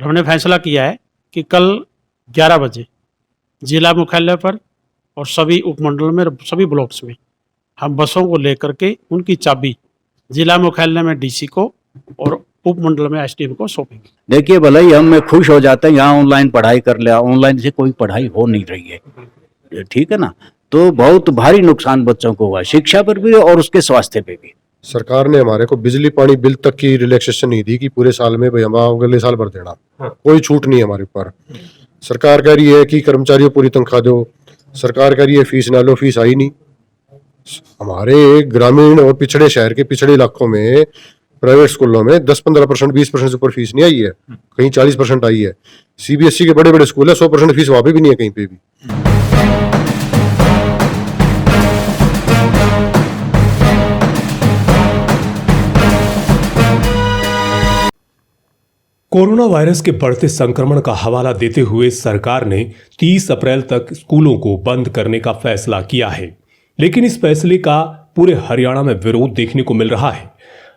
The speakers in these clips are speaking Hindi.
और हमने फैसला किया है कि कल 11 बजे जिला मुख्यालय पर और सभी उपमंडल में, सभी ब्लॉक्स में हम बसों को लेकर के उनकी चाबी जिला मुख्यालय में डीसी को और उपमंडल में एसडीएम को सौंपेंगे। देखिए भले ही हम खुश हो जाते हैं यहाँ ऑनलाइन पढ़ाई कर लिया, ऑनलाइन से कोई पढ़ाई हो नहीं रही है, ठीक है ना। तो बहुत भारी नुकसान बच्चों को हुआ, शिक्षा पर भी और उसके स्वास्थ्य पे भी। सरकार ने हमारे को बिजली पानी बिल तक की रिलैक्सेशन नहीं दी कि पूरे साल में भाई हम अगले साल भर देना, कोई छूट नहीं है हमारे ऊपर। सरकार कह रही है कि कर्मचारियों पूरी तनख्वाह दो, सरकार कह रही है फीस ना लो, फीस आई नहीं। हमारे ग्रामीण और पिछड़े शहर के पिछड़े इलाकों में प्राइवेट स्कूलों में 10-15%, 20% से ऊपर फीस नहीं आई है, कहीं 40% आई है। सीबीएसई के बड़े बड़े स्कूल है, 100% फीस वहां पे भी नहीं है कहीं पे भी। कोरोना वायरस के बढ़ते संक्रमण का हवाला देते हुए सरकार ने 30 अप्रैल तक स्कूलों को बंद करने का फैसला किया है, लेकिन इस फैसले का पूरे हरियाणा में विरोध देखने को मिल रहा है।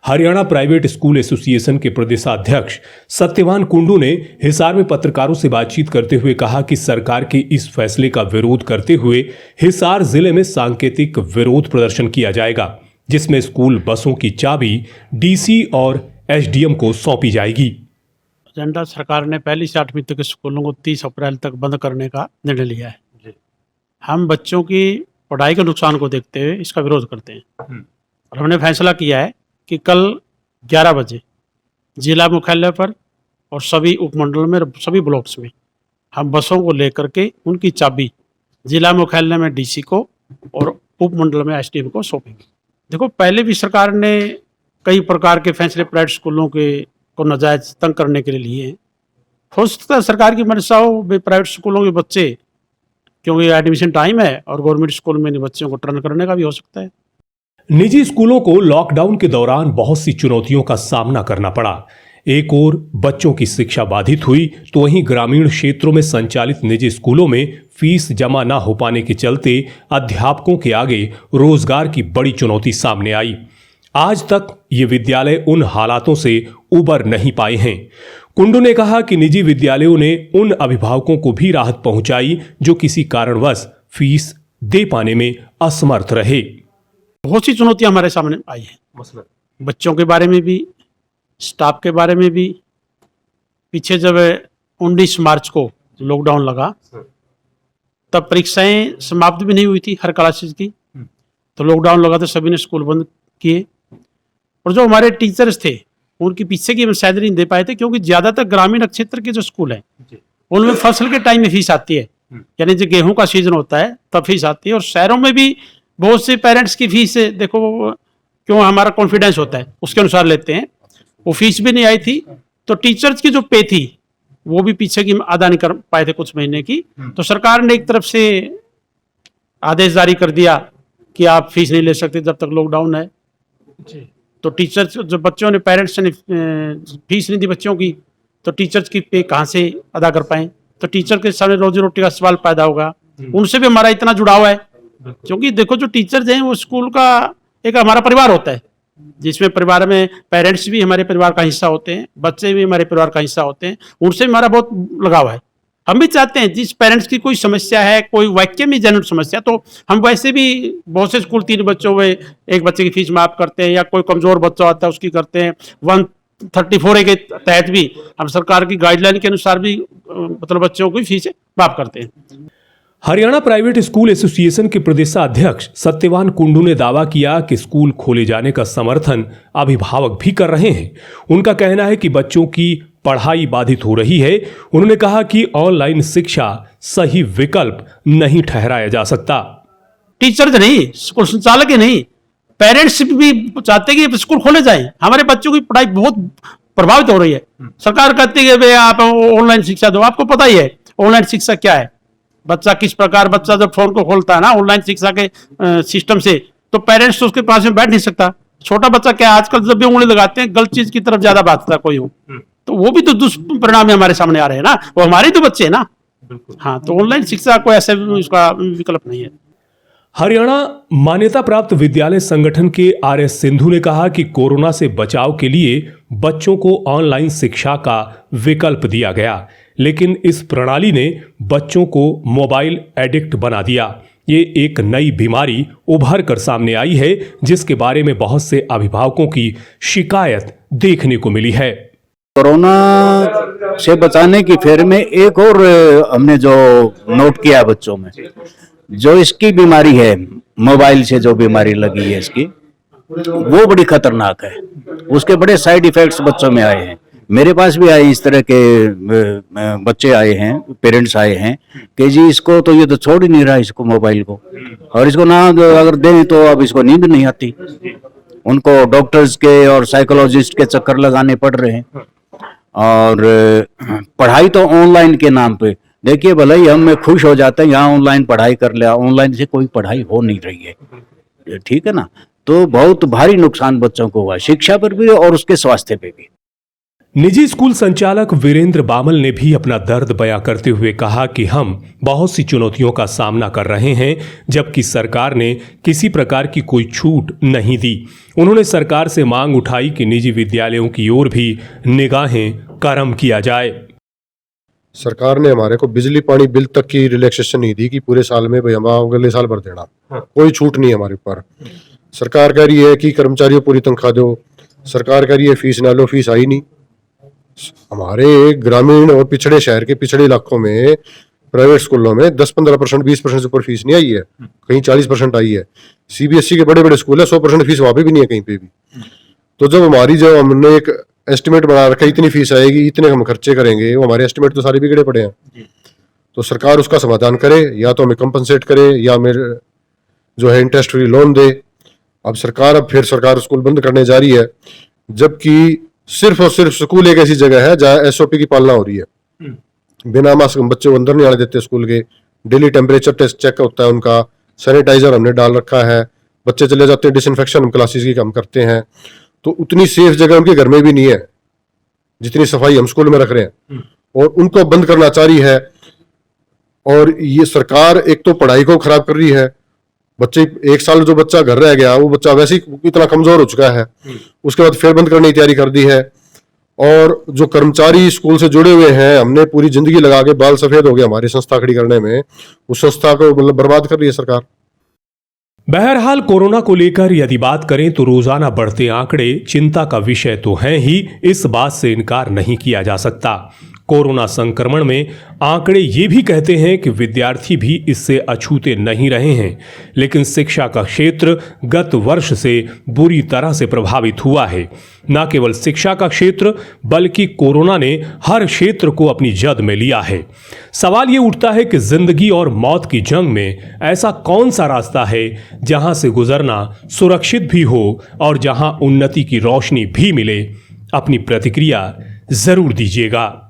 हरियाणा प्राइवेट स्कूल एसोसिएशन के प्रदेशाध्यक्ष सत्यवान कुंडू ने हिसार में पत्रकारों से बातचीत करते हुए कहा कि सरकार के इस फैसले का विरोध करते हुए हिसार जिले में सांकेतिक विरोध प्रदर्शन किया जाएगा, जिसमें स्कूल बसों की चाबी डीसी और एसडीएम को सौंपी जाएगी। एजेंडा सरकार ने पहली से 8वीं तक के स्कूलों को 30 अप्रैल तक बंद करने का निर्णय लिया है। हम बच्चों की पढ़ाई के नुकसान को देखते हुए इसका विरोध करते हैं और हमने फैसला किया है कि कल 11 बजे जिला मुख्यालय पर और सभी उपमंडल में, सभी ब्लॉक्स में हम बसों को लेकर के उनकी चाबी जिला मुख्यालय में डीसी को और उपमंडल में एसडीएम को सौंपेंगे। देखो, पहले भी सरकार ने कई प्रकार के फैसले प्राइवेट स्कूलों के को नाजायज तंग करने के लिए लिए हैं। हो सकता है सरकार की मंशा हो प्राइवेट स्कूलों के बच्चे, क्योंकि एडमिशन टाइम है, और गवर्नमेंट स्कूल में बच्चों को टर्न करने का भी हो सकता है। निजी स्कूलों को लॉकडाउन के दौरान बहुत सी चुनौतियों का सामना करना पड़ा। एक ओर बच्चों की शिक्षा बाधित हुई, तो वहीं ग्रामीण क्षेत्रों में संचालित निजी स्कूलों में फीस जमा न हो पाने के चलते अध्यापकों के आगे रोजगार की बड़ी चुनौती सामने आई। आज तक ये विद्यालय उन हालातों से उबर नहीं पाए हैं। कुंडू ने कहा कि निजी विद्यालयों ने उन अभिभावकों को भी राहत पहुंचाई जो किसी कारणवश फीस दे पाने में असमर्थ रहे। बहुत सी चुनौतियां हमारे सामने आई हैं, बच्चों के बारे में भी, स्टाफ के बारे में भी। पीछे जब 19 मार्च को लॉकडाउन लगा तब परीक्षाएं समाप्त भी नहीं हुई थी हर क्लासेस की, तो लॉकडाउन लगा तो सभी ने स्कूल बंद किए। और जो हमारे टीचर्स थे उनकी पीछे की हम सैलरी नहीं दे पाए थे, क्योंकि ज्यादातर ग्रामीण क्षेत्र के जो स्कूल हैं उनमें फसल के टाइम में फीस आती है, यानी जो गेहूं का सीजन होता है तब फीस आती है। और शहरों में भी बहुत से पेरेंट्स की फीस, देखो क्यों, हमारा कॉन्फिडेंस होता है उसके अनुसार लेते हैं, वो फीस भी नहीं आई थी। तो टीचर्स की जो पे थी वो भी पीछे की अदा नहीं कर पाए थे कुछ महीने की। तो सरकार ने एक तरफ से आदेश जारी कर दिया कि आप फीस नहीं ले सकते जब तक लॉकडाउन है। तो टीचर्स, जो बच्चों ने, पेरेंट्स ने फीस नहीं दी बच्चों की, तो टीचर्स की पे कहाँ से अदा कर पाए? तो टीचर के सामने रोजी रोटी का सवाल पैदा होगा। उनसे भी हमारा इतना जुड़ाव है, क्योंकि देखो जो टीचर्स हैं वो स्कूल का एक हमारा परिवार होता है, जिसमें परिवार में पेरेंट्स भी हमारे परिवार का हिस्सा होते हैं, बच्चे भी हमारे परिवार का हिस्सा होते हैं, उनसे हमारा बहुत लगाव है। हम भी चाहते हैं जिस पेरेंट्स की कोई समस्या है, कोई वाक्य में जनरल समस्या, तो हम वैसे भी बहुत से स्कूल 3 बच्चों में एक बच्चे की फीस माफ करते हैं, या कोई कमजोर बच्चा होता है उसकी करते हैं। 134A के तहत भी हम सरकार की गाइडलाइन के अनुसार भी मतलब बच्चों की फीस माफ करते हैं। हरियाणा प्राइवेट स्कूल एसोसिएशन के प्रदेशाध्यक्ष सत्यवान कुंडू ने दावा किया कि स्कूल खोले जाने का समर्थन अभिभावक भी कर रहे हैं। उनका कहना है कि बच्चों की पढ़ाई बाधित हो रही है। उन्होंने कहा कि ऑनलाइन शिक्षा सही विकल्प नहीं ठहराया जा सकता। टीचर नहीं, स्कूल संचालक ही नहीं, पेरेंट्स भी चाहते हैं कि स्कूल खोले जाए। हमारे बच्चों की पढ़ाई बहुत प्रभावित हो रही है। सरकार कहती है भाई आप ऑनलाइन शिक्षा दो। आपको पता ही है ऑनलाइन शिक्षा क्या है, बच्चा किस प्रकार, बच्चा जब फोन को खोलता है ना ऑनलाइन शिक्षा के सिस्टम से, तो पेरेंट्स तो उसके पास में बैठ नहीं सकता। छोटा बच्चा क्या आजकल जब भी उंगली लगाते हैं गलत चीज की तरफ ज्यादा भागता कोई हो, तो वो भी तो दुष्परिणाम हमारे सामने आ रहे हैं ना, वो हमारे तो बच्चे हैं ना। हाँ, तो ऑनलाइन शिक्षा कोई ऐसा उसका विकल्प नहीं है। हरियाणा मान्यता प्राप्त विद्यालय संगठन के RS सिंधु ने कहा कि कोरोना से बचाव के लिए बच्चों को ऑनलाइन शिक्षा का विकल्प दिया गया, लेकिन इस प्रणाली ने बच्चों को मोबाइल एडिक्ट बना दिया। ये एक नई बीमारी उभर कर सामने आई है, जिसके बारे में बहुत से अभिभावकों की शिकायत देखने को मिली है। कोरोना से बचाने की फेर में एक और हमने जो नोट किया बच्चों में, जो इसकी बीमारी है, मोबाइल से जो बीमारी लगी है इसकी, वो बड़ी खतरनाक है। उसके बड़े साइड इफेक्ट्स बच्चों में आए हैं। मेरे पास भी आए, इस तरह के बच्चे आए हैं, पेरेंट्स आए हैं कि जी इसको तो ये तो छोड़ ही नहीं रहा इसको, मोबाइल को, और इसको ना अगर दें तो अब इसको नींद नहीं आती। उनको डॉक्टर्स के और साइकोलॉजिस्ट के चक्कर लगाने पड़ रहे हैं। और पढ़ाई तो ऑनलाइन के नाम पे, देखिए भले ही हम खुश हो जाते हैं यहाँ ऑनलाइन पढ़ाई कर लिया, ऑनलाइन से कोई पढ़ाई हो नहीं रही है, ठीक है ना। तो बहुत भारी नुकसान बच्चों को हुआ, शिक्षा पर भी और उसके स्वास्थ्य पे भी। निजी स्कूल संचालक वीरेंद्र बामल ने भी अपना दर्द बयां करते हुए कहा कि हम बहुत सी चुनौतियों का सामना कर रहे हैं, जबकि सरकार ने किसी प्रकार की कोई छूट नहीं दी। उन्होंने सरकार से मांग उठाई कि निजी विद्यालयों की ओर भी निगाहें कर्म किया जाए। सरकार ने हमारे को बिजली पानी बिल तक की रिलैक्सेशन नहीं दी कि पूरे साल में भाई हम अगले साल भर देना, कोई छूट नहीं है हमारे ऊपर। सरकार कह रही है कि कर्मचारियों पूरी तनख्वाह दो, सरकार कह रही है फीस ना लो, फीस आई नहीं। हमारे ग्रामीण और पिछड़े शहर के पिछड़े इलाकों में प्राइवेट स्कूलों में 10-15%, 20% से ऊपर फीस नहीं आई है, कहीं 40% आई है। सीबीएसई के बड़े बड़े स्कूल है, 100% फीस वहां पे भी नहीं है कहीं पे भी। तो जब हमने एक एस्टिमेट बना रखा है इतनी फीस आएगी, इतने हम खर्चे करेंगे, वो हमारे एस्टिमेट तो सारे बिगड़े पड़े हैं। तो सरकार उसका समाधान करे, या तो हमें कंपनसेट करे या मेरे जो है इंटरेस्ट फ्री लोन दे। अब फिर सरकार स्कूल बंद करने जा रही है, जबकि सिर्फ और सिर्फ स्कूल एक ऐसी जगह है जहाँ एसओपी की पालना हो रही है। बिना मास्क बच्चे को अंदर नहीं आने देते स्कूल के, डेली टेम्परेचर टेस्ट चेक होता है उनका, सैनिटाइजर हमने डाल रखा है, बच्चे चले जाते हैं, डिसइंफेक्शन क्लासेस की हम करते हैं। तो उतनी सेफ जगह उनके घर में भी नहीं है जितनी सफाई हम स्कूल में रख रहे हैं, और उनको बंद करना चाह रही है। और ये सरकार एक तो पढ़ाई को खराब कर रही है, बच्चे एक साल जो बच्चा घर रह गया वो बच्चा वैसे ही इतना कमजोर हो चुका है, उसके बाद फिर बंद करने की तैयारी कर दी है। और जो कर्मचारी स्कूल से जुड़े हुए हैं, हमने पूरी जिंदगी लगा के बाल सफेद हो गए हमारी संस्था खड़ी करने में, उस संस्था को मतलब बर्बाद कर रही है सरकार। बहरहाल कोरोना को लेकर यदि बात करें तो रोजाना बढ़ते आंकड़े चिंता का विषय तो हैं ही, इस बात से इनकार नहीं किया जा सकता। कोरोना संक्रमण में आंकड़े ये भी कहते हैं कि विद्यार्थी भी इससे अछूते नहीं रहे हैं, लेकिन शिक्षा का क्षेत्र गत वर्ष से बुरी तरह से प्रभावित हुआ है। न केवल शिक्षा का क्षेत्र बल्कि कोरोना ने हर क्षेत्र को अपनी जद में लिया है। सवाल ये उठता है कि जिंदगी और मौत की जंग में ऐसा कौन सा रास्ता है जहां से गुजरना सुरक्षित भी हो और जहां उन्नति की रोशनी भी मिले। अपनी प्रतिक्रिया जरूर दीजिएगा।